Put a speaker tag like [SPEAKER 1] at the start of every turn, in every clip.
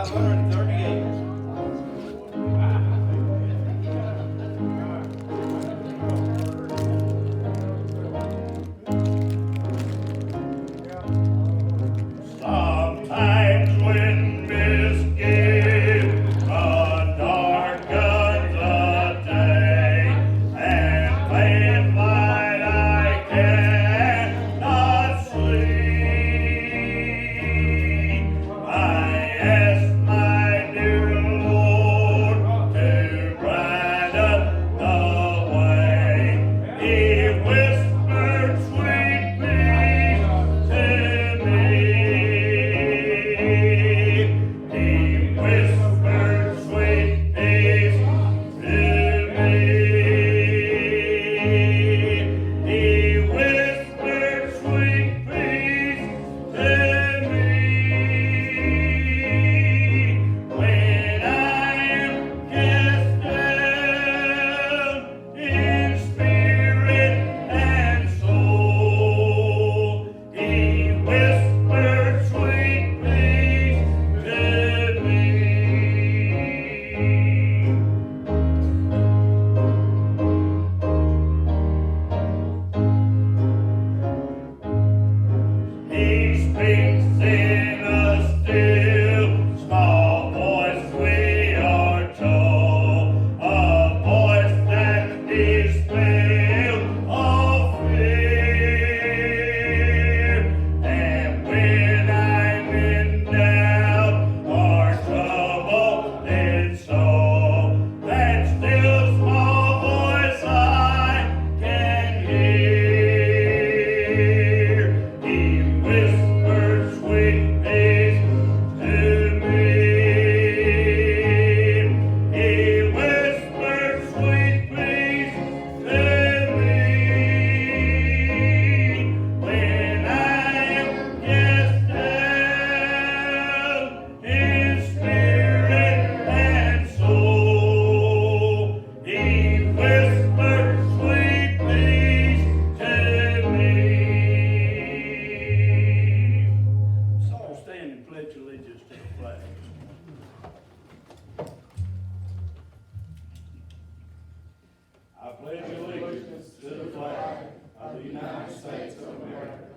[SPEAKER 1] 538.
[SPEAKER 2] Sometimes when misgives darkens the day, and late night I cannot sleep, I ask my dear Lord to brighten the way. He whispered sweet peace to me. He whispered sweet peace to me. He whispered sweet peace to me. When I am cast down in spirit and soul, He whispered sweet peace to me. He speaks in a still, small voice, we are told, a voice that is filled of fear. And when I'm in doubt or troubled in soul, that still small voice I can hear. He whispered sweet peace to me. He whispered sweet peace to me. When I am cast down in spirit and soul, He whispered sweet peace to me. So I'll stand and pledge allegiance to the flag. I pledge allegiance to the flag of the United States of America,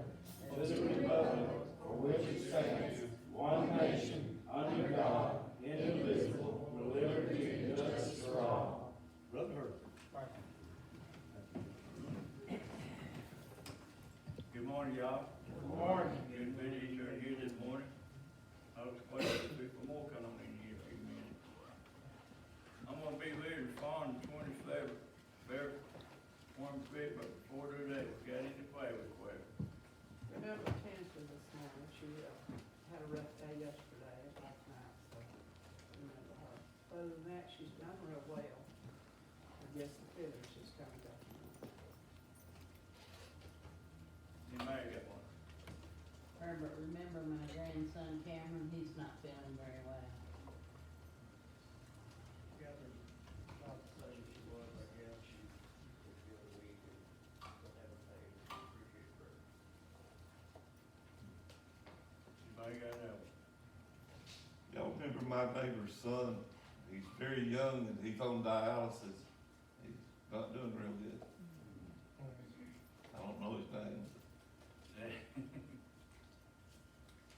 [SPEAKER 2] and to the republic for which it stands, one nation, under God, indivisible, with liberty and justice for all. Brother Hurt. Good morning, y'all. Good morning. Good to be here this morning. I was waiting for people more coming on in here in a few minutes. I'm gonna be reading Psalm 27, very one bit, but before today, got any prayer request?
[SPEAKER 3] Remember Tennessee this morning, she had a rough day yesterday and last night, so remember her. Other than that, she's done real well. I guess the feathers just coming back.
[SPEAKER 1] Anybody got one?
[SPEAKER 4] Remember my grandson Cameron, he's not feeling very well.
[SPEAKER 1] Catherine, about the same as she was, I guess, she was feeling weak and haven't paid, appreciate her. Anybody got that one?
[SPEAKER 5] Y'all remember my neighbor's son? He's very young and he's on dialysis. He's not doing real good. I don't know his name.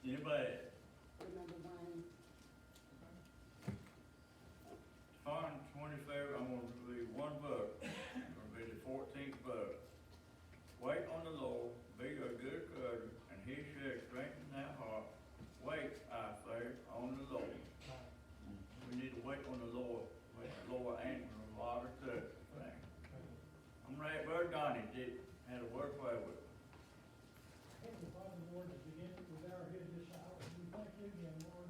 [SPEAKER 1] Anybody?
[SPEAKER 4] Remember Wayne?
[SPEAKER 1] Psalm 27, I'm gonna read one verse, I'm gonna read the 14th verse. Wait on the Lord, be of good courage, and He shall strengthen thy heart. Wait, I say, on the Lord. We need to wait on the Lord, wait the Lord answer a lot of stuff. I'm right, Brother Donnie did, had a word play with us.
[SPEAKER 6] Heavenly Father, Lord, as we enter with our head this hour, we thank you again, Lord,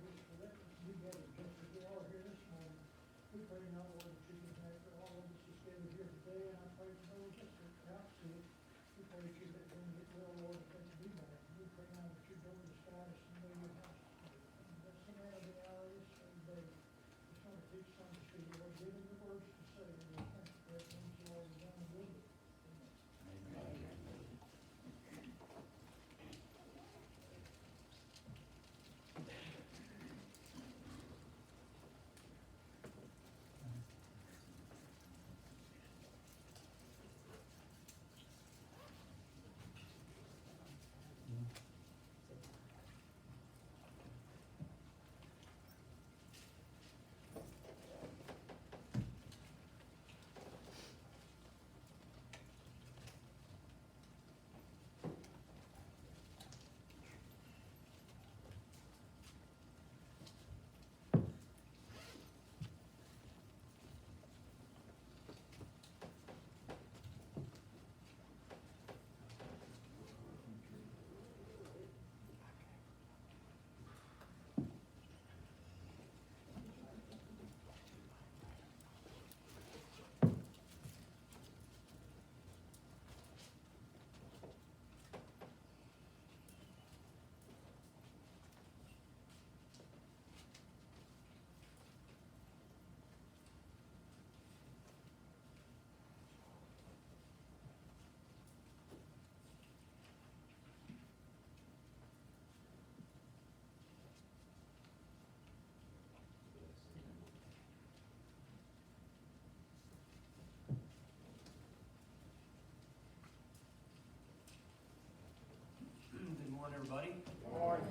[SPEAKER 6] everybody.
[SPEAKER 3] Morning.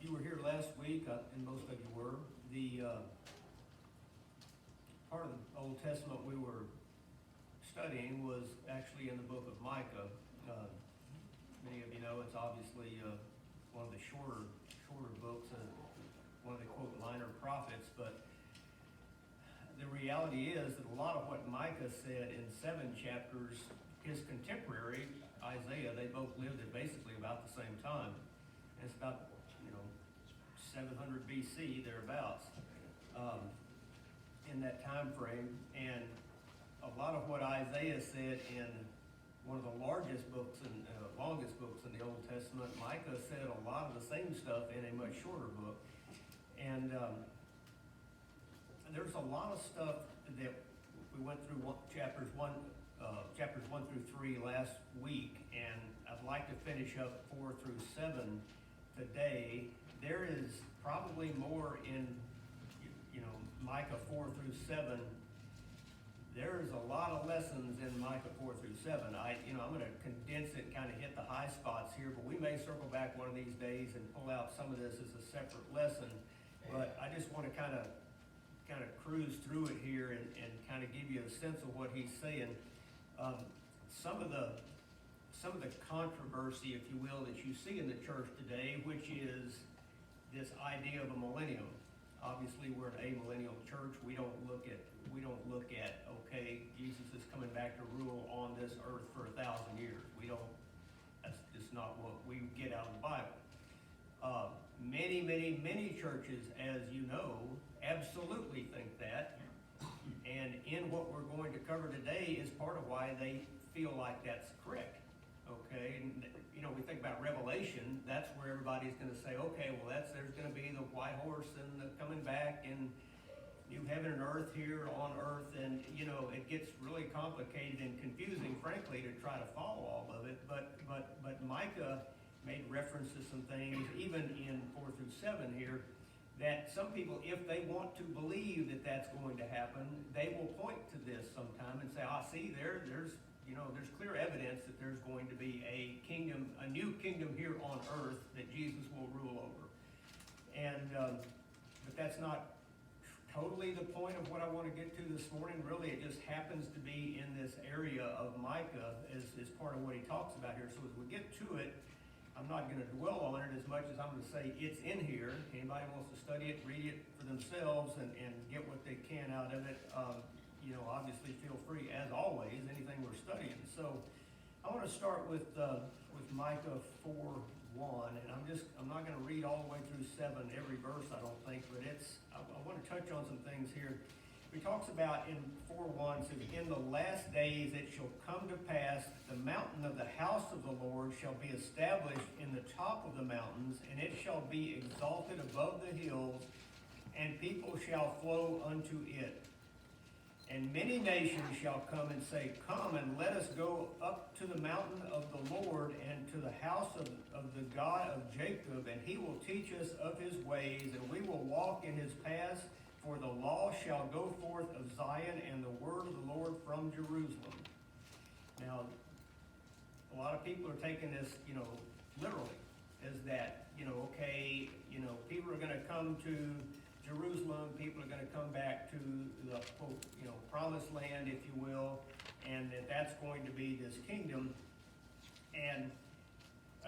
[SPEAKER 6] You were here last week, and most of you were. The part of the Old Testament we were studying was actually in the book of Micah. Many of you know it's obviously one of the shorter books, one of the quote minor prophets, but the reality is that a lot of what Micah said in 7 chapters, his contemporary, Isaiah, they both lived at basically about the same time. It's about, 700 BC, thereabouts, in that time frame. And a lot of what Isaiah said in one of the largest books and longest books in the Old Testament, Micah said a lot of the same stuff in a much shorter book. And there's a lot of stuff that we went through chapters 1 through 3 last week, and I'd like to finish up 4 through 7 today. There is probably more in, Micah 4 through 7. There's a lot of lessons in Micah 4 through 7. I'm going to condense it and kind of hit the high spots here, but we may circle back one of these days and pull out some of this as a separate lesson. But I just want to kind of cruise through it here and kind of give you a sense of what he's saying. Some of the controversy, if you will, that you see in the church today, which is this idea of a millennium. Obviously, we're an amillennial church. We don't look at okay, Jesus is coming back to rule on this earth for 1,000 years. That's just not what we get out of the Bible. Many churches, as you know, absolutely think that. And in what we're going to cover today is part of why they feel like that's correct. Okay, and we think about Revelation, that's where everybody's going to say, okay, well, there's going to be the white horse and the coming back and new heaven and earth here on earth, and it gets really complicated and confusing, frankly, to try to follow all of it. But Micah made reference to some things, even in 4 through 7 here, that some people, if they want to believe that that's going to happen, they will point to this sometime and say, see, there's clear evidence that there's going to be a new kingdom here on earth that Jesus will rule over. And, but that's not totally the point of what I want to get to this morning. Really, it just happens to be in this area of Micah as part of what he talks about here. So as we get to it, I'm not going to dwell on it as much as I'm going to say it's in here. Anybody wants to study it, read it for themselves and get what they can out of it, obviously feel free, as always, anything we're studying. So I want to start with Micah 4:1, and I'm not going to read all the way through 7, every verse, I don't think, but I want to touch on some things here. He talks about in 4:1, says, in the last days it shall come to pass, the mountain of the house of the Lord shall be established in the top of the mountains, and it shall be exalted above the hills, and people shall flow unto it. And many nations shall come and say, come and let us go up to the mountain of the Lord and to the house of the God of Jacob, and he will teach us of his ways, and we will walk in his paths. For the law shall go forth of Zion, and the word of the Lord from Jerusalem. Now, a lot of people are taking this, literally, as that, people are going to come to Jerusalem, people are going to come back to the, quote, promised land, if you will, and that's going to be this kingdom. And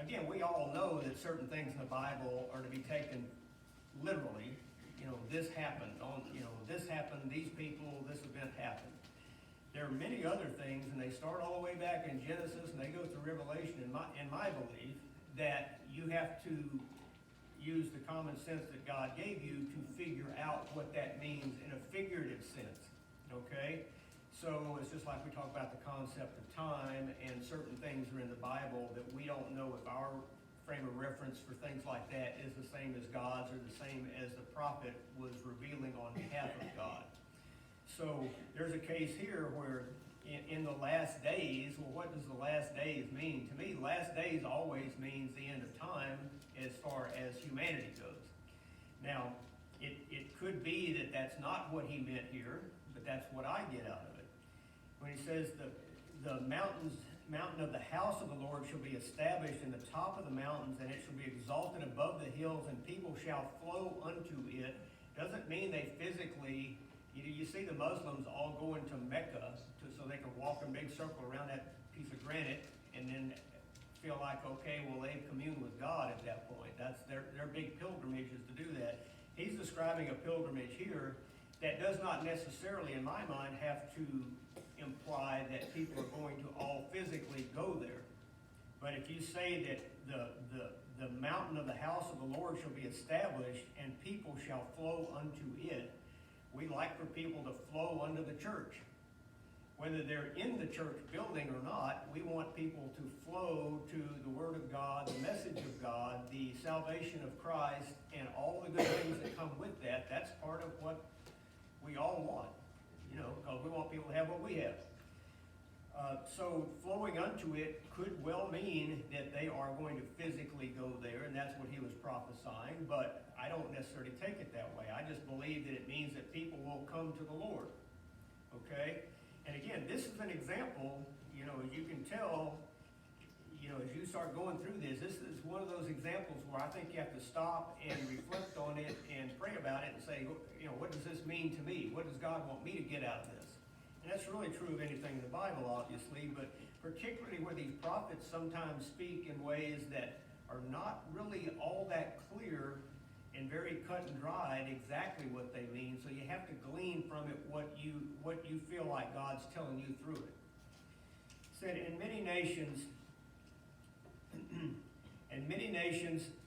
[SPEAKER 6] again, we all know that certain things in the Bible are to be taken literally. This happened, these people, this event happened. There are many other things, and they start all the way back in Genesis, and they go through Revelation, in my belief, that you have to use the common sense that God gave you to figure out what that means in a figurative sense, okay? So it's just like we talk about the concept of time, and certain things are in the Bible that we don't know if our frame of reference for things like that is the same as God's or the same as the prophet was revealing on behalf of God. So there's a case here where in the last days, well, what does the last days mean? To me, last days always means the end of time as far as humanity goes. Now, it could be that that's not what he meant here, but that's what I get out of it. When he says the mountains mountain of the house of the Lord shall be established in the top of the mountains, and it shall be exalted above the hills, and people shall flow unto it. Doesn't mean they physically, you see the Muslims all going to Mecca so they can walk a big circle around that piece of granite and then feel like, okay, well, they've communed with God at that point. That's their big pilgrimages to do that. He's describing a pilgrimage here that does not necessarily, in my mind, have to imply that people are going to all physically go there. But if you say that the mountain of the house of the Lord shall be established and people shall flow unto it, we like for people to flow unto the church. Whether they're in the church building or not, we want people to flow to the Word of God, the message of God, the salvation of Christ, and all the good things that come with that. That's part of what we all want, because we want people to have what we have. So flowing unto it could well mean that they are going to physically go there, and that's what he was prophesying, but I don't necessarily take it that way. I just believe that it means that people will come to the Lord, okay? And again, this is an example, as you can tell, as you start going through this is one of those examples where I think you have to stop and reflect on it and pray about it and say, what does this mean to me? What does God want me to get out of this? And that's really true of anything in the Bible, obviously, but particularly where these prophets sometimes speak in ways that are not really all that clear and very cut and dried exactly what they mean. So you have to glean from it what you feel like God's telling you through it. It said, and many nations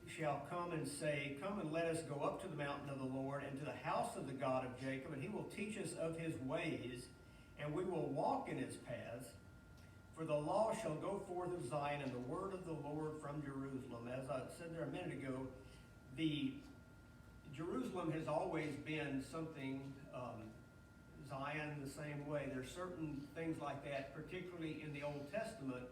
[SPEAKER 6] shall come and say, come and let us go up to the mountain of the Lord and to the house of the God of Jacob, and he will teach us of his ways, and we will walk in his paths. For the law shall go forth of Zion, and the word of the Lord from Jerusalem. As I said there a minute ago, Jerusalem has always been something, Zion the same way. There's certain things like that, particularly in the Old Testament,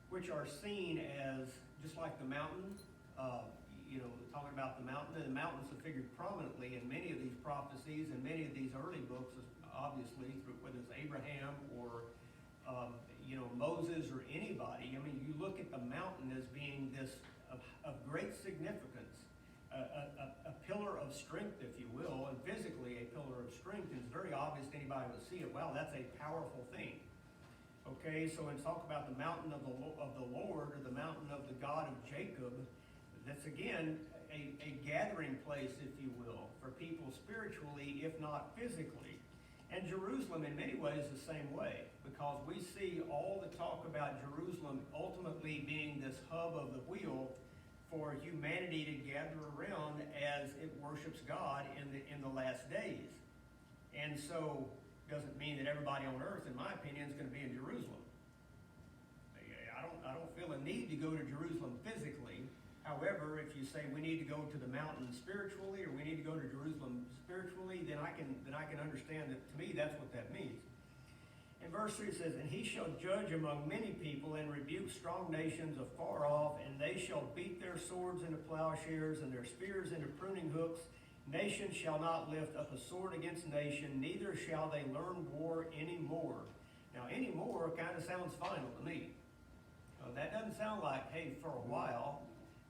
[SPEAKER 6] which are seen as just like the mountain, talking about the mountain, and the mountains have figured prominently in many of these prophecies and many of these early books, obviously, whether it's Abraham or, Moses or anybody. I mean, you look at the mountain as being this of great significance, a pillar of strength, if you will, and physically a pillar of strength. And it's very obvious to anybody who see it, wow, that's a powerful thing. Okay, so when we talk about the mountain of the Lord, or the mountain of the God of Jacob, that's again a gathering place, if you will, for people spiritually, if not physically. And Jerusalem in many ways is the same way, because we see all the talk about Jerusalem ultimately being this hub of the wheel for humanity to gather around as it worships God in the last days. And so doesn't mean that everybody on earth, in my opinion, is going to be in Jerusalem. I don't feel a need to go to Jerusalem physically. However, if you say we need to go to the mountain spiritually, or we need to go to Jerusalem spiritually, then I can understand that. To me, that's what that means. In verse 3 it says, and he shall judge among many people and rebuke strong nations afar off, and they shall beat their swords into plowshares and their spears into pruning hooks. Nation shall not lift up a sword against nation, neither shall they learn war anymore. Now, anymore kind of sounds final to me. That doesn't sound like, hey, for a while,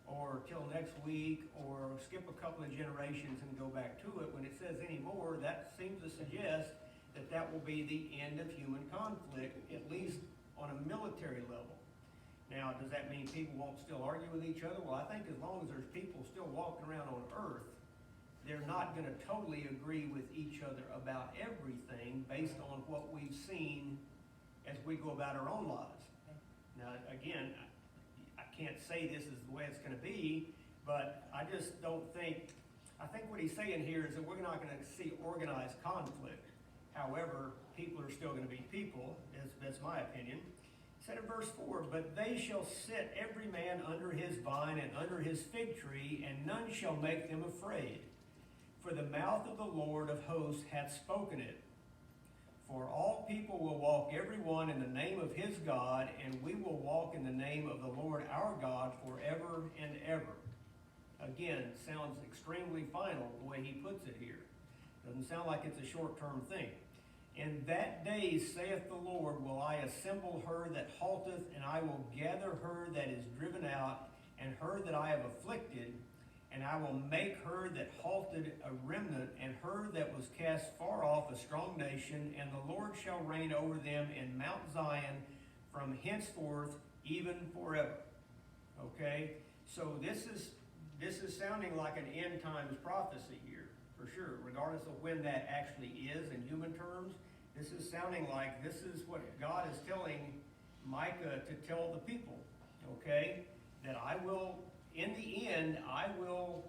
[SPEAKER 6] or till next week, or skip a couple of generations and go back to it. When it says anymore, that seems to suggest that will be the end of human conflict, at least on a military level. Now, does that mean people won't still argue with each other? Well, I think as long as there's people still walking around on earth, they're not going to totally agree with each other about everything based on what we've seen as we go about our own lives. Now, again, I can't say this is the way it's going to be, but I just don't think, I think what he's saying here is that we're not going to see organized conflict. However, people are still going to be people, that's my opinion. It said in verse 4, but they shall sit every man under his vine and under his fig tree, and none shall make them afraid. For the mouth of the Lord of hosts hath spoken it. For all people will walk every one in the name of his God, and we will walk in the name of the Lord our God forever and ever. Again, sounds extremely final the way he puts it here. Doesn't sound like it's a short-term thing. In that day, saith the Lord, will I assemble her that halteth, and I will gather her that is driven out, and her that I have afflicted, and I will make her that halted a remnant, and her that was cast far off a strong nation, and the Lord shall reign over them in Mount Zion from henceforth even forever. Okay? So this is sounding like an end times prophecy here, for sure, regardless of when that actually is in human terms. This is sounding like this is what God is telling Micah to tell the people, okay? That I will, in the end, I will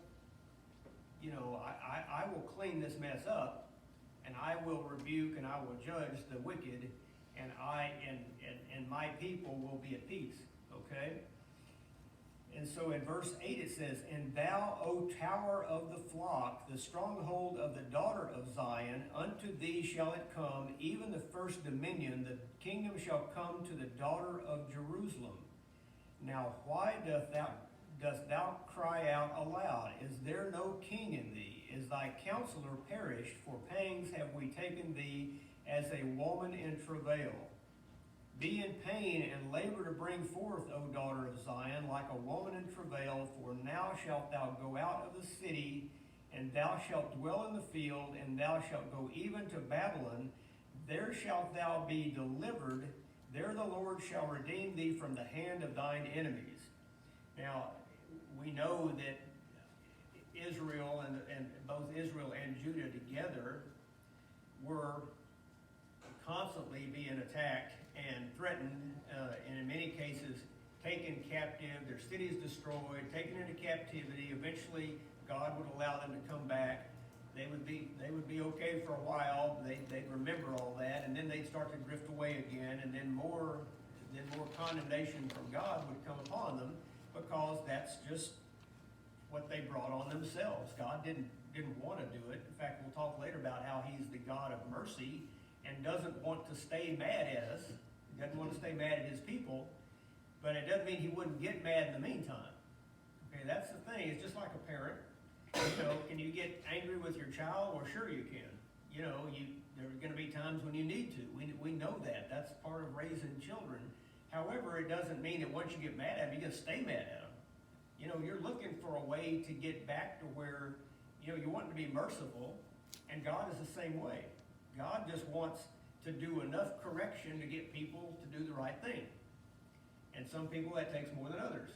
[SPEAKER 6] clean this mess up, and I will rebuke and I will judge the wicked, and and my people will be at peace, okay? And so in verse 8 it says, And thou, O tower of the flock, the stronghold of the daughter of Zion, unto thee shall it come, even the first dominion, the kingdom shall come to the daughter of Jerusalem. Now why dost thou cry out aloud? Is there no king in thee? Is thy counselor perished? For pangs have we taken thee as a woman in travail. Be in pain and labor to bring forth, O daughter of Zion, like a woman in travail, for now shalt thou go out of the city, and thou shalt dwell in the field, and thou shalt go even to Babylon. There shalt thou be delivered, there the Lord shall redeem thee from the hand of thine enemies. Now, we know that Israel and both Israel and Judah together were constantly being attacked and threatened, and in many cases taken captive, their cities destroyed, taken into captivity. Eventually, God would allow them to come back. They would be okay for a while. They'd remember all that, and then they'd start to drift away again, and then more condemnation from God would come upon them, because that's just what they brought on themselves. God didn't want to do it. In fact, we'll talk later about how He's the God of mercy and doesn't want to stay mad at us. He doesn't want to stay mad at His people, but it doesn't mean He wouldn't get mad in the meantime. Okay, that's the thing. It's just like a parent. Can you get angry with your child? Well, sure you can. There are going to be times when you need to. We know that. That's part of raising children. However, it doesn't mean that once you get mad at them, you're going to stay mad at them. You're looking for a way to get back to where, you want to be merciful, and God is the same way. God just wants to do enough correction to get people to do the right thing. And some people that takes more than others.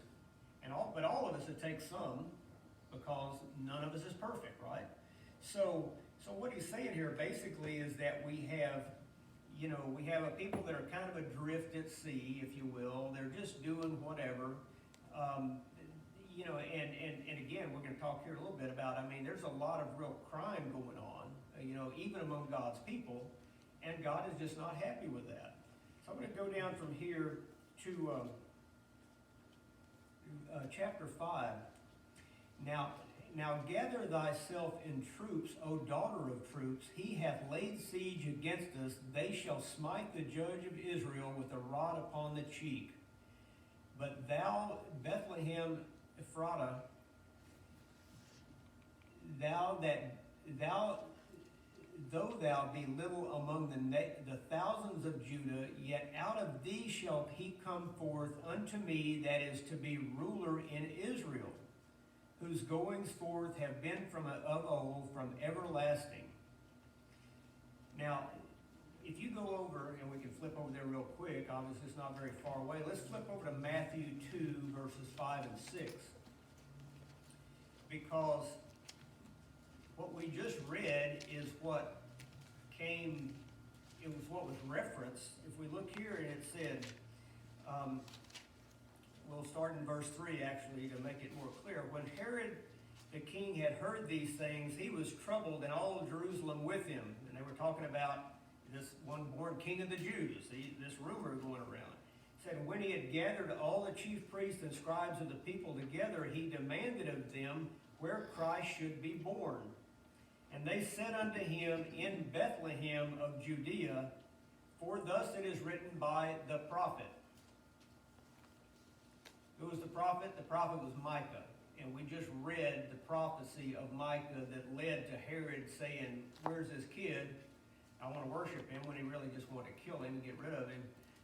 [SPEAKER 6] But all of us it takes some, because none of us is perfect, right? So what he's saying here basically is that we have a people that are kind of adrift at sea, if you will. They're just doing whatever. And again, we're going to talk here a little bit about, there's a lot of real crime going on, even among God's people, and God is just not happy with that. So I'm going to go down from here to chapter 5. Now gather thyself in troops, O daughter of troops. He hath laid siege against us. They shall smite the judge of Israel with a rod upon the cheek. But thou, Bethlehem Ephratah, though thou be little among the thousands of Judah, yet out of thee shall he come forth unto me, that is to be ruler in Israel, whose goings forth have been of old, from everlasting. Now, if you go over, and we can flip over there real quick, obviously it's not very far away. Let's flip over to Matthew 2, verses 5 and 6. Because what we just read is what was referenced. If we look here, and it said, we'll start in verse 3 actually to make it more clear. When Herod the king had heard these things, he was troubled, and all of Jerusalem with him. And they were talking about this one born king of the Jews, this rumor going around. It said, when he had gathered all the chief priests and scribes of the people together, he demanded of them where Christ should be born. And they said unto him, in Bethlehem of Judea, for thus it is written by the prophet. Who was the prophet? The prophet was Micah. And we just read the prophecy of Micah that led to Herod saying, where's this kid? I want to worship him, when he really just wanted to kill him and get rid of him.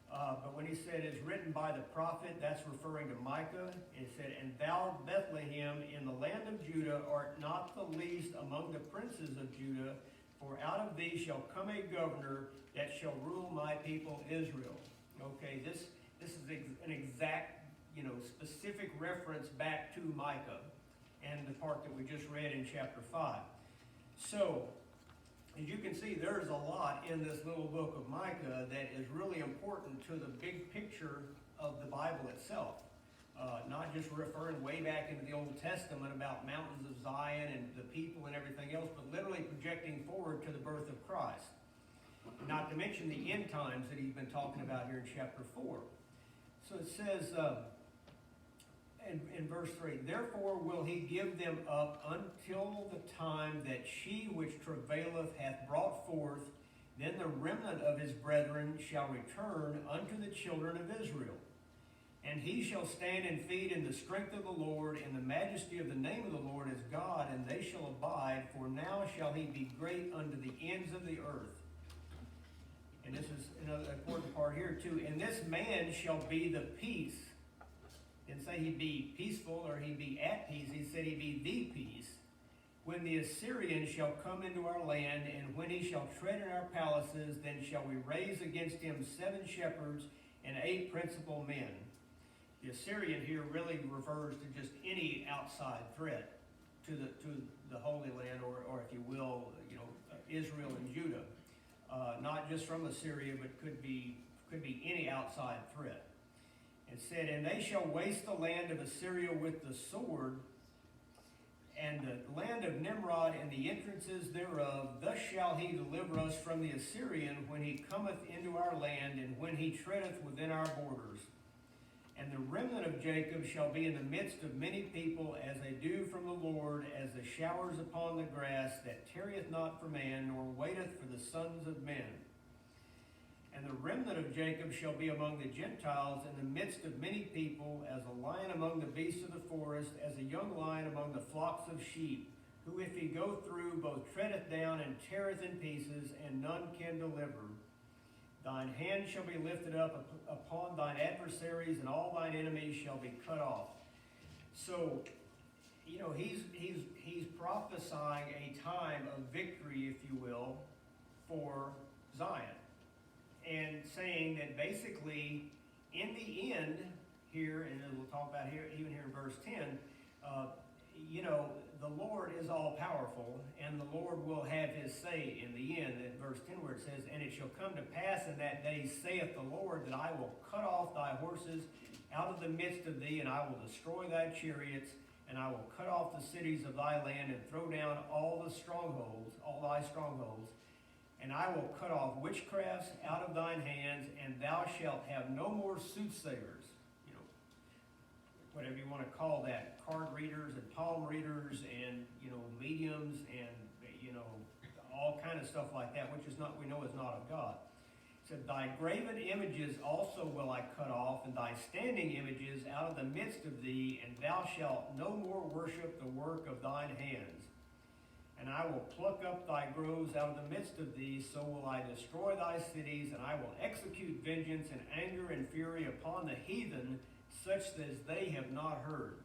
[SPEAKER 6] But when he said it's written by the prophet, that's referring to Micah. And it said, and thou, Bethlehem, in the land of Judah, art not the least among the princes of Judah, for out of thee shall come a governor that shall rule my people Israel. Okay, this is an exact, specific reference back to Micah and the part that we just read in chapter 5. So, as you can see, there's a lot in this little book of Micah that is really important to the big picture of the Bible itself. Not just referring way back into the Old Testament about mountains of Zion and the people and everything else, but literally projecting forward to the birth of Christ. Not to mention the end times that he's been talking about here in chapter 4. So it says in verse 3, therefore will he give them up until the time that she which travaileth hath brought forth, then the remnant of his brethren shall return unto the children of Israel. And he shall stand and feed in the strength of the Lord, in the majesty of the name of the Lord as God, and they shall abide, for now shall he be great unto the ends of the earth. And this is another important part here too. And this man shall be the peace. Didn't say he'd be peaceful or he'd be at peace. He said he'd be the peace. When the Assyrians shall come into our land, and when he shall tread in our palaces, then shall we raise against him 7 shepherds and 8 principal men. The Assyrian here really refers to just any outside threat to the Holy Land, or if you will, Israel and Judah. Not just from Assyria, but could be any outside threat. It said, and they shall waste the land of Assyria with the sword, and the land of Nimrod and the entrances thereof. Thus shall he deliver us from the Assyrian when he cometh into our land, and when he treadeth within our borders. And the remnant of Jacob shall be in the midst of many people, as a dew from the Lord, as the showers upon the grass, that tarrieth not for man, nor waiteth for the sons of men. And the remnant of Jacob shall be among the Gentiles, in the midst of many people, as a lion among the beasts of the forest, as a young lion among the flocks of sheep, who if he go through, both treadeth down and teareth in pieces, and none can deliver. Thine hand shall be lifted up upon thine adversaries, and all thine enemies shall be cut off. So, he's prophesying a time of victory, if you will, for Zion. And saying that basically, in the end, here, and we'll talk about here, even here in verse 10, the Lord is all powerful, and the Lord will have his say in the end. In verse 10 where it says, and it shall come to pass in that day, saith the Lord, that I will cut off thy horses out of the midst of thee, and I will destroy thy chariots, and I will cut off the cities of thy land, and throw down all thy strongholds, and I will cut off witchcrafts out of thine hands, and thou shalt have no more soothsayers. Whatever you want to call that, card readers and palm readers and, mediums and, all kind of stuff like that, which we know is not of God. It said, thy graven images also will I cut off, and thy standing images out of the midst of thee, and thou shalt no more worship the work of thine hands. And I will pluck up thy groves out of the midst of thee, so will I destroy thy cities, and I will execute vengeance and anger and fury upon the heathen, such as they have not heard.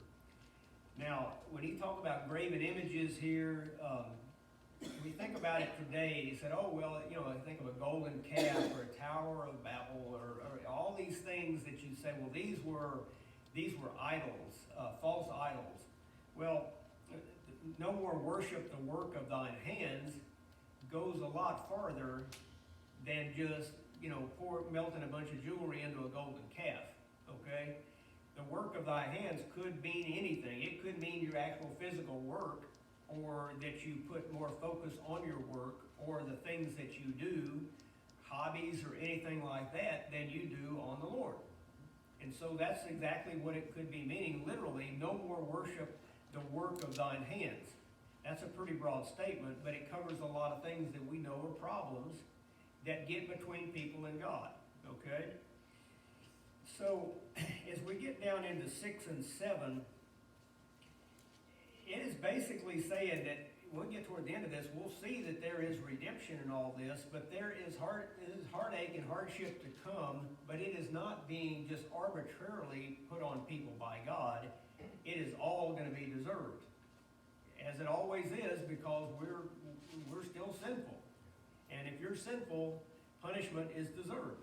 [SPEAKER 6] Now, when you talk about graven images here, we think about it today. He said, I think of a golden calf or a Tower of Babel or all these things that you say, well, these were idols, false idols. Well, no more worship the work of thine hands goes a lot farther than just, melting a bunch of jewelry into a golden calf, okay? The work of thy hands could mean anything. It could mean your actual physical work, or that you put more focus on your work, or the things that you do, hobbies or anything like that, than you do on the Lord. And so that's exactly what it could be meaning, literally, no more worship the work of thine hands. That's a pretty broad statement, but it covers a lot of things that we know are problems that get between people and God, okay? So, as we get down into 6 and 7, it is basically saying that when we get toward the end of this, we'll see that there is redemption in all this, but there is heartache and hardship to come, but it is not being just arbitrarily put on people by God. It is all gonna be deserved, as it always is, because we're still sinful. And if you're sinful, punishment is deserved.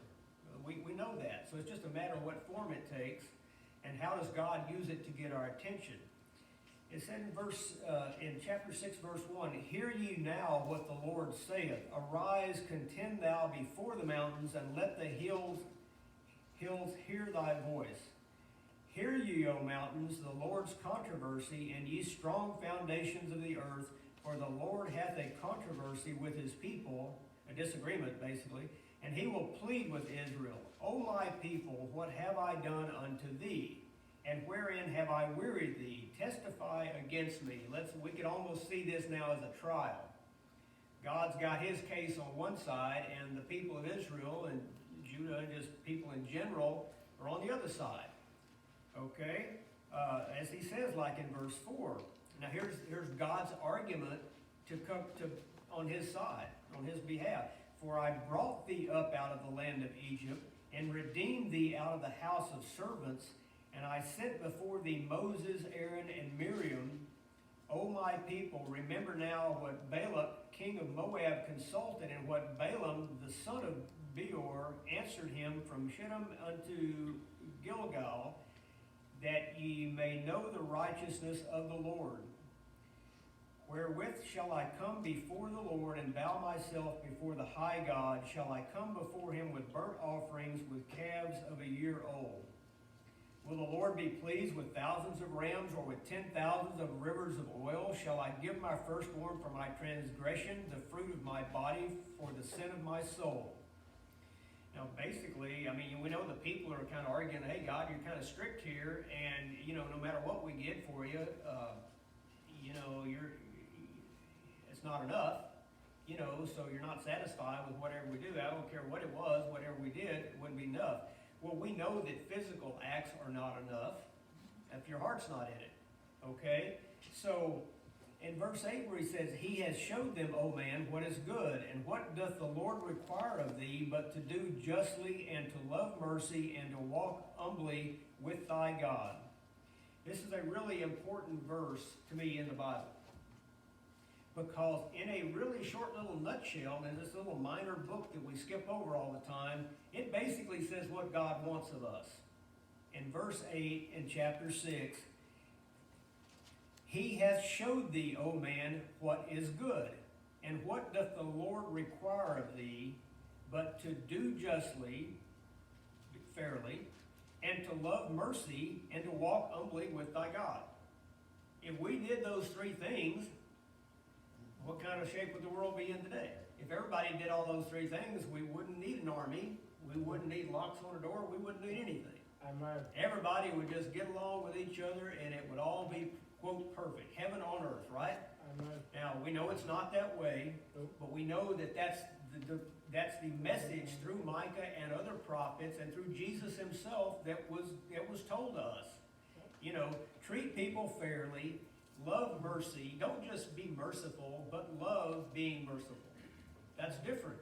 [SPEAKER 6] We know that. So it's just a matter of what form it takes and how does God use it to get our attention. It said in chapter 6, verse 1, "Hear ye now what the Lord saith. Arise, contend thou before the mountains, and let the hills hear thy voice. Hear ye, O mountains, the Lord's controversy, and ye strong foundations of the earth, for the Lord hath a controversy with his people," a disagreement basically, "and he will plead with Israel. O my people, what have I done unto thee? And wherein have I wearied thee? Testify against me." We could almost see this now as a trial. God's got his case on one side, and the people of Israel and Judah and just people in general are on the other side. Okay? As he says, like in verse 4. Now here's God's argument to come on his side, on his behalf. "For I brought thee up out of the land of Egypt, and redeemed thee out of the house of servants, and I sent before thee Moses, Aaron, and Miriam. O my people, remember now what Balak, king of Moab, consulted, and what Balaam, the son of Beor, answered him from Shittim unto Gilgal, that ye may know the righteousness of the Lord. Wherewith shall I come before the Lord, and bow myself before the high God? Shall I come before him with burnt offerings, with calves of a year old? Will the Lord be pleased with thousands of rams, or with 10,000s of rivers of oil? Shall I give my firstborn for my transgression, the fruit of my body for the sin of my soul?" Now, basically, we know the people are kind of arguing, "Hey, God, you're kind of strict here, and, no matter what we get for you, it's not enough, so you're not satisfied with whatever we do. I don't care what it was, whatever we did, it wouldn't be enough." Well, we know that physical acts are not enough if your heart's not in it, okay? So, in verse 8 where he says, "He has showed them, O man, what is good, and what doth the Lord require of thee, but to do justly, and to love mercy, and to walk humbly with thy God." This is a really important verse to me in the Bible. Because in a really short little nutshell, in this little minor book that we skip over all the time, it basically says what God wants of us. In verse 8 in chapter 6, "He hath showed thee, O man, what is good, and what doth the Lord require of thee, but to do justly," fairly, "and to love mercy, and to walk humbly with thy God." If we did those three things, what kind of shape would the world be in today? If everybody did all those three things, we wouldn't need an army, we wouldn't need locks on a door, we wouldn't need anything.
[SPEAKER 2] Amen.
[SPEAKER 6] Everybody would just get along with each other, and it would all be, quote, perfect. Heaven on earth, right?
[SPEAKER 2] Amen.
[SPEAKER 6] Now, we know it's not that way, but we know that that's the message through Micah and other prophets and through Jesus himself that was told to us. Treat people fairly, love mercy. Don't just be merciful, but love being merciful. That's different.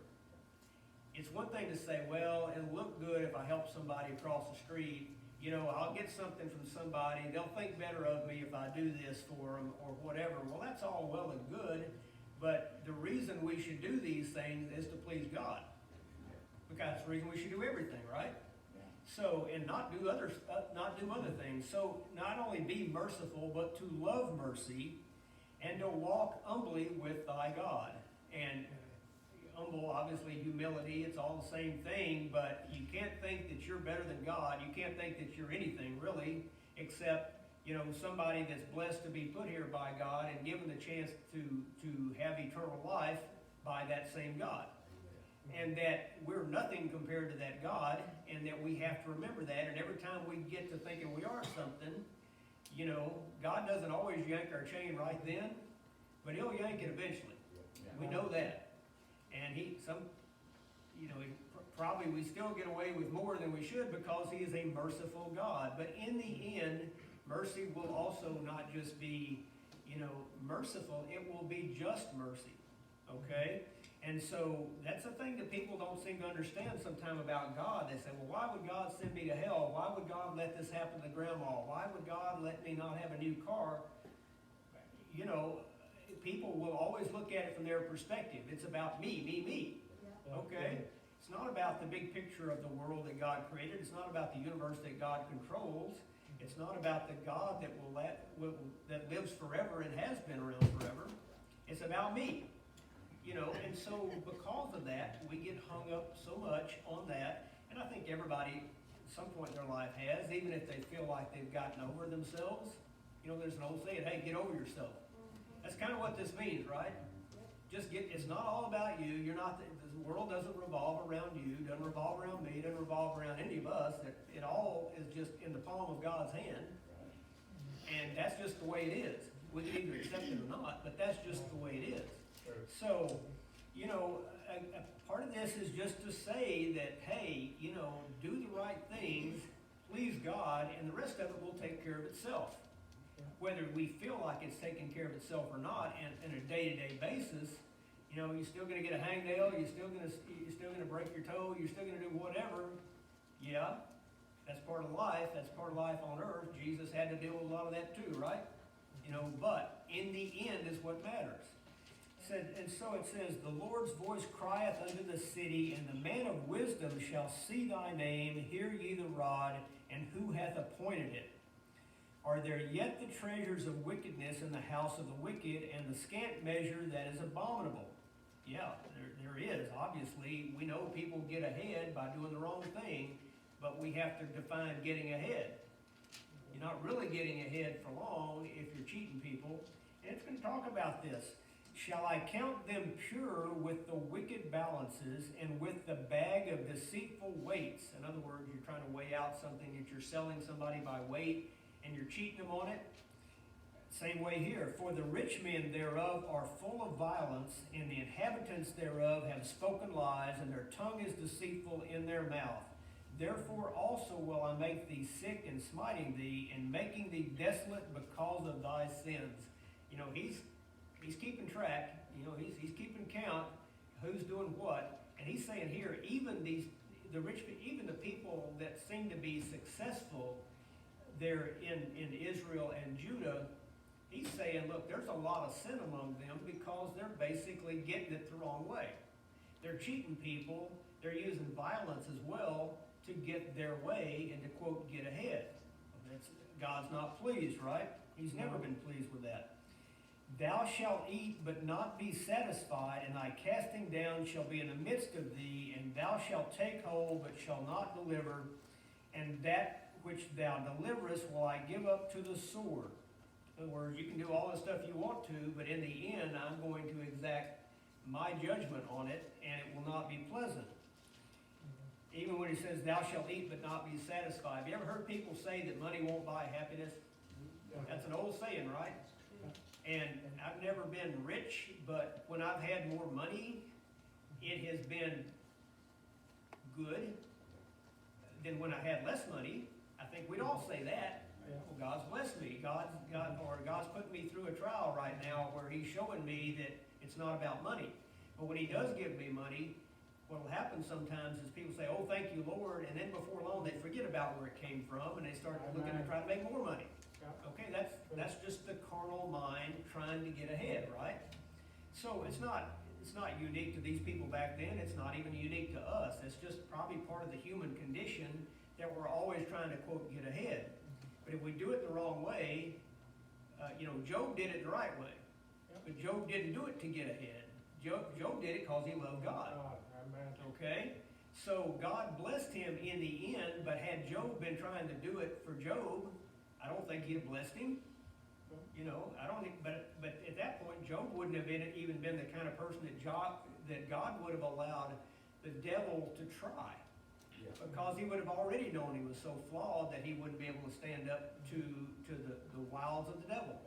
[SPEAKER 6] It's one thing to say, well, it'll look good if I help somebody across the street. I'll get something from somebody. They'll think better of me if I do this for them or whatever. Well, that's all well and good, but the reason we should do these things is to please God. Because that's the reason we should do everything, right? So, and not do other things. So, not only be merciful, but to love mercy and to walk humbly with thy God. And humble, obviously, humility, it's all the same thing, but you can't think that you're better than God. You can't think that you're anything, really, except, somebody that's blessed to be put here by God and given the chance to have eternal life by that same God. And that we're nothing compared to that God, and that we have to remember that. And every time we get to thinking we are something, God doesn't always yank our chain right then, but he'll yank it eventually. We know that. And probably we still get away with more than we should because he is a merciful God. But in the end, mercy will also not just be, merciful, it will be just mercy, okay? And so that's the thing that people don't seem to understand sometimes about God. They say, well, why would God send me to hell? Why would God let this happen to grandma? Why would God let me not have a new car? People will always look at it from their perspective. It's about me, okay? It's not about the big picture of the world that God created. It's not about the universe that God controls. It's not about the God that lives forever and has been around forever. It's about me. And so because of that, we get hung up so much on that, and I think everybody at some point in their life has, even if they feel like they've gotten over themselves. There's an old saying, hey, get over yourself. That's kind of what this means, right? It's not all about you. The world doesn't revolve around you, doesn't revolve around me, doesn't revolve around any of us. It all is just in the palm of God's hand. And that's just the way it is. We can either accept it or not, but that's just the way it is. So, a part of this is just to say that, hey, do the right things, please God, and the rest of it will take care of itself. Whether we feel like it's taking care of itself or not, and on a day-to-day basis, you're still going to get a hangnail, you're still going to break your toe, you're still going to do whatever. Yeah, that's part of life. That's part of life on earth. Jesus had to deal with a lot of that too, right? But in the end is what matters. And so it says, the Lord's voice crieth unto the city, and the man of wisdom shall see thy name. Hear ye the rod, and who hath appointed it? Are there yet the treasures of wickedness in the house of the wicked, and the scant measure that is abominable? Yeah, there is. Obviously, we know people get ahead by doing the wrong thing, but we have to define getting ahead. You're not really getting ahead for long if you're cheating people. And it's going to talk about this. Shall I count them pure with the wicked balances and with the bag of deceitful weights? In other words, you're trying to weigh out something that you're selling somebody by weight and you're cheating them on it. Same way here. For the rich men thereof are full of violence, and the inhabitants thereof have spoken lies, and their tongue is deceitful in their mouth. Therefore also will I make thee sick in smiting thee, and making thee desolate because of thy sins. He's keeping track. He's keeping count who's doing what. And he's saying here, even the people that seem to be successful there in Israel and Judah, he's saying, look, there's a lot of sin among them because they're basically getting it the wrong way. They're cheating people. They're using violence as well to get their way and to, quote, get ahead. God's not pleased, right? He's never been pleased with that. Thou shalt eat, but not be satisfied, and thy casting down shall be in the midst of thee, and thou shalt take hold, but shall not deliver, and that which thou deliverest will I give up to the sword. In other words, you can do all the stuff you want to, but in the end, I'm going to exact my judgment on it, and it will not be pleasant. Even when he says, thou shalt eat, but not be satisfied. Have you ever heard people say that money won't buy happiness? That's an old saying, right? And I've never been rich, but when I've had more money, it has been good than when I had less money. I think we'd all say that. Well, God's blessed me. God's putting me through a trial right now where he's showing me that it's not about money. But when he does give me money, what will happen sometimes is people say, oh, thank you, Lord, and then before long they forget about where it came from and they start looking to try to make more money. Okay, that's just the carnal mind trying to get ahead, right? So it's not unique to these people back then. It's not even unique to us. It's just probably part of the human condition that we're always trying to, quote, get ahead. But if we do it the wrong way, Job did it the right way. But Job didn't do it to get ahead. Job did it because he loved God. Okay? So God blessed him in the end, but had Job been trying to do it for Job, I don't think he'd have blessed him. I don't think, but at that point, Job wouldn't have even been the kind of person that God would have allowed the devil to try. Because he would have already known he was so flawed that he wouldn't be able to stand up to the wiles of the devil.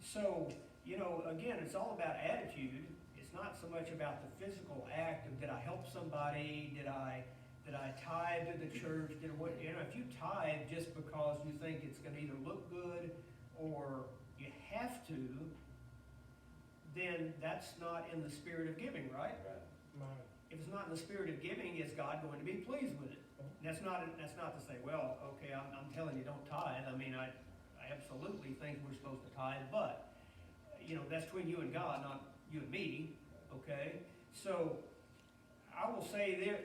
[SPEAKER 6] So, again, it's all about attitude. It's not so much about the physical act of did I help somebody, did I tithe to the church, if you tithe just because you think it's going to either look good or you have to, then that's not in the spirit of giving, right? If it's not in the spirit of giving, is God going to be pleased with it? And that's not to say, well, okay, I'm telling you don't tithe. I mean, I absolutely think we're supposed to tithe, but, that's between you and God, not you and me, okay? So, I will say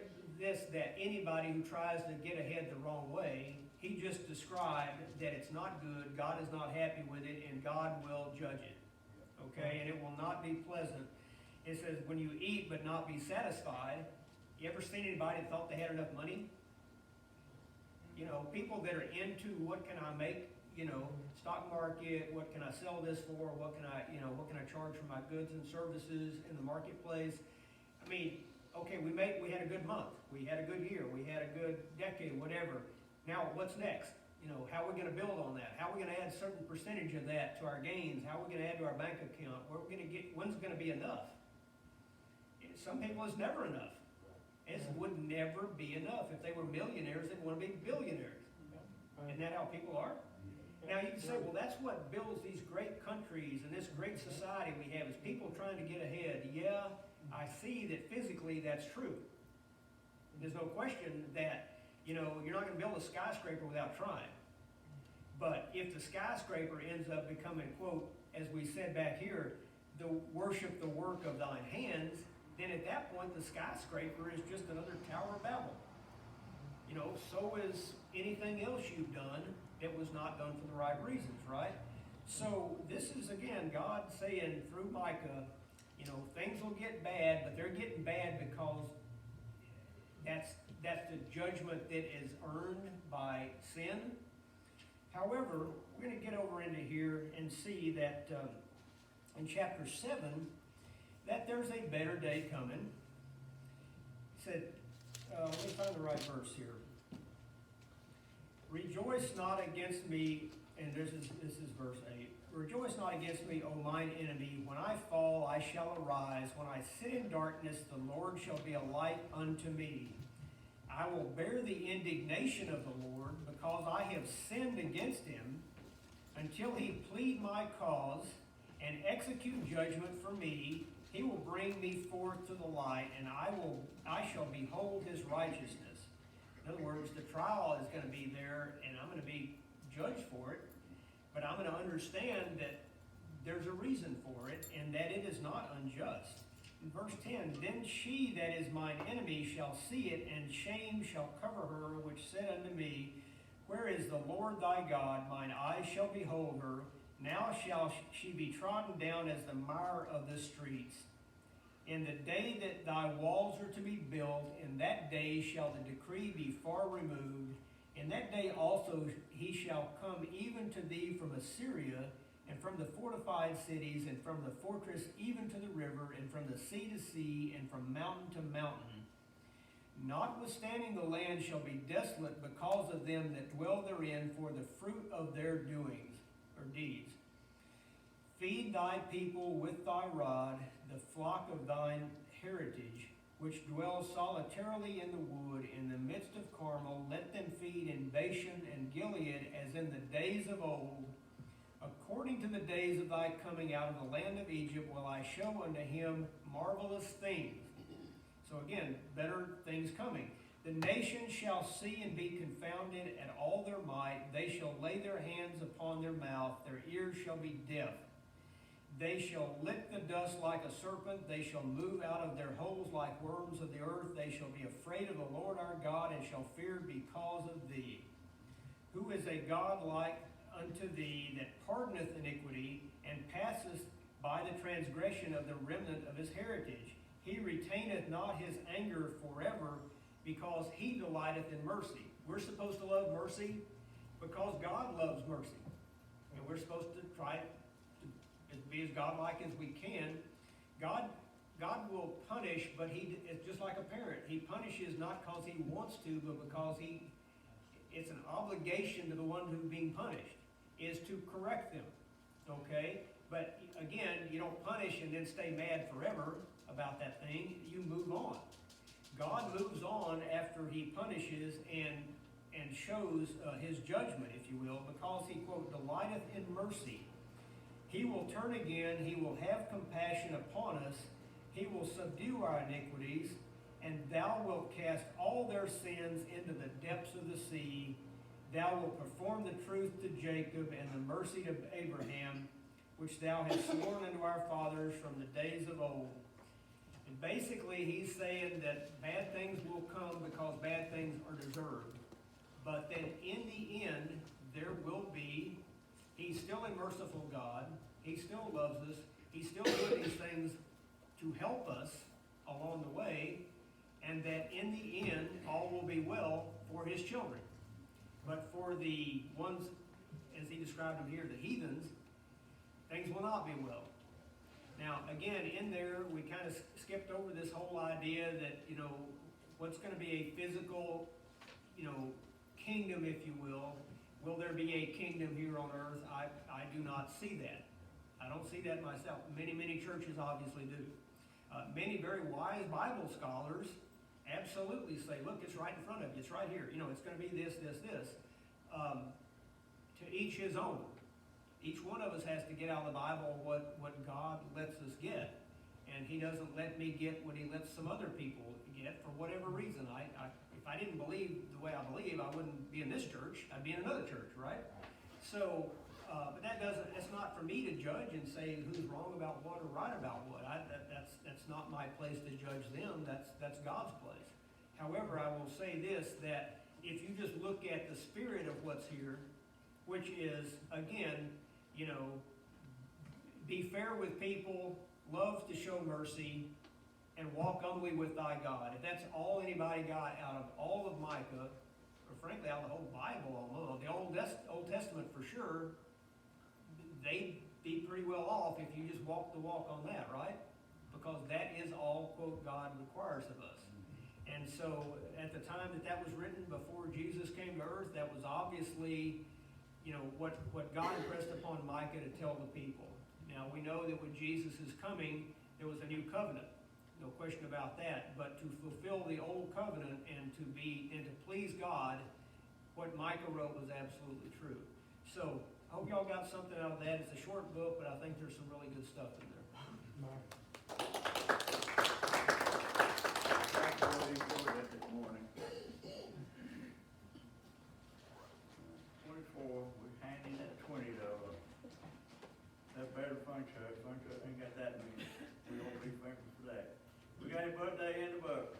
[SPEAKER 6] that anybody who tries to get ahead the wrong way, he just described that it's not good, God is not happy with it, and God will judge it, okay? And it will not be pleasant. It says, when you eat but not be satisfied. You ever seen anybody that thought they had enough money? People that are into what can I make, stock market, what can I sell this for, what can I charge for my goods and services in the marketplace. I mean, okay, we had a good month, we had a good year, we had a good decade, whatever. Now, what's next? How are we gonna build on that? How are we gonna add a certain percentage of that to our gains? How are we gonna add to our bank account? When's it gonna be enough? Some people, it's never enough. It would never be enough. If they were millionaires, they'd want to be billionaires. Isn't that how people are? Now you can say, well, that's what builds these great countries and this great society we have, is people trying to get ahead. Yeah, I see that physically that's true. There's no question that, you're not going to build a skyscraper without trying. But if the skyscraper ends up becoming, quote, as we said back here, worship the work of thine hands, then at that point the skyscraper is just another Tower of Babel. So is anything else you've done that was not done for the right reasons, right? So this is, again, God saying through Micah, things will get bad, but they're getting bad because that's the judgment that is earned by sin. However, we're going to get over into here and see that in chapter 7, that there's a better day coming. He said, let me find the right verse here. Rejoice not against me, and this is verse 8. Rejoice not against me, O mine enemy. When I fall, I shall arise. When I sit in darkness, the Lord shall be a light unto me. I will bear the indignation of the Lord, because I have sinned against him, until he plead my cause and execute judgment for me. He will bring me forth to the light, and I shall behold his righteousness. In other words, the trial is going to be there, and I'm going to be judged for it, but I'm going to understand that there's a reason for it, and that it is not unjust. In verse 10, then she that is mine enemy shall see it, and shame shall cover her, which said unto me, where is the Lord thy God? Mine eyes shall behold her. Now shall she be trodden down as the mire of the streets. In the day that thy walls are to be built, in that day shall the decree be far removed. In that day also he shall come even to thee from Assyria, and from the fortified cities, and from the fortress even to the river, and from the sea to sea, and from mountain to mountain. Notwithstanding the land shall be desolate because of them that dwell therein, for the fruit of their doings, or deeds. Feed thy people with thy rod, the flock of thine heritage, which dwell solitarily in the wood, in the midst of Carmel. Let them feed in Bashan and Gilead, as in the days of old. According to the days of thy coming out of the land of Egypt will I show unto him marvelous things. So again, better things coming. The nations shall see and be confounded at all their might. They shall lay their hands upon their mouth. Their ears shall be deaf. They shall lick the dust like a serpent. They shall move out of their holes like worms of the earth. They shall be afraid of the Lord our God, and shall fear because of thee. Who is a God like unto thee, that pardoneth iniquity, and passeth by the transgression of the remnant of his heritage? He retaineth not his anger forever, because he delighteth in mercy. We're supposed to love mercy because God loves mercy. And we're supposed to try to be as godlike as we can. God will punish, but it's just like a parent. He punishes not because he wants to, but because it's an obligation to the one who's being punished, is to correct them. Okay? But again, you don't punish and then stay mad forever about that thing. You move on. God moves on after he punishes and shows his judgment, if you will, because he, quote, delighteth in mercy. He will turn again, he will have compassion upon us, he will subdue our iniquities, and thou wilt cast all their sins into the depths of the sea. Thou wilt perform the truth to Jacob and the mercy to Abraham, which thou hast sworn unto our fathers from the days of old. And basically, he's saying that bad things will come because bad things are deserved. But then in the end, there will be, he's still a merciful God. He still loves us. He's still doing these things to help us along the way. And that in the end, all will be well for his children. But for the ones, as he described them here, the heathens, things will not be well. Now, again, in there, we kind of skipped over this whole idea that, what's going to be a physical, kingdom, if you will. Will there be a kingdom here on earth? I do not see that. I don't see that myself. Many, many churches obviously do. Many very wise Bible scholars absolutely say, look, it's right in front of you. It's right here. It's going to be this, this, this. To each his own. Each one of us has to get out of the Bible what God lets us get. And he doesn't let me get what he lets some other people get for whatever reason. If I didn't believe the way I believe, I wouldn't be in this church. I'd be in another church, right? So, but that's not for me to judge and say who's wrong about what or right about what. That's not my place to judge them. That's God's place. However, I will say this, that if you just look at the spirit of what's here, which is, again, be fair with people, love to show mercy, and walk humbly with thy God. If that's all anybody got out of all of Micah, or frankly out of the whole Bible almost, the Old Testament for sure, they'd be pretty well off if you just walk the walk on that, right? Because that is all, quote, God requires of us. And so at the time that was written, before Jesus came to earth, that was obviously, what God impressed upon Micah to tell the people. Now, we know that when Jesus is coming, there was a new covenant. No question about that. But to fulfill the old covenant and to please God, what Micah wrote was absolutely true. So, I hope y'all got something out of that. It's a short book, but I think there's some really good stuff in there.
[SPEAKER 1] Thank you for that this morning. 24, we're handing that $20. That better fun truck ain't got that many. We won't be thankful for that. We got a birthday in the book.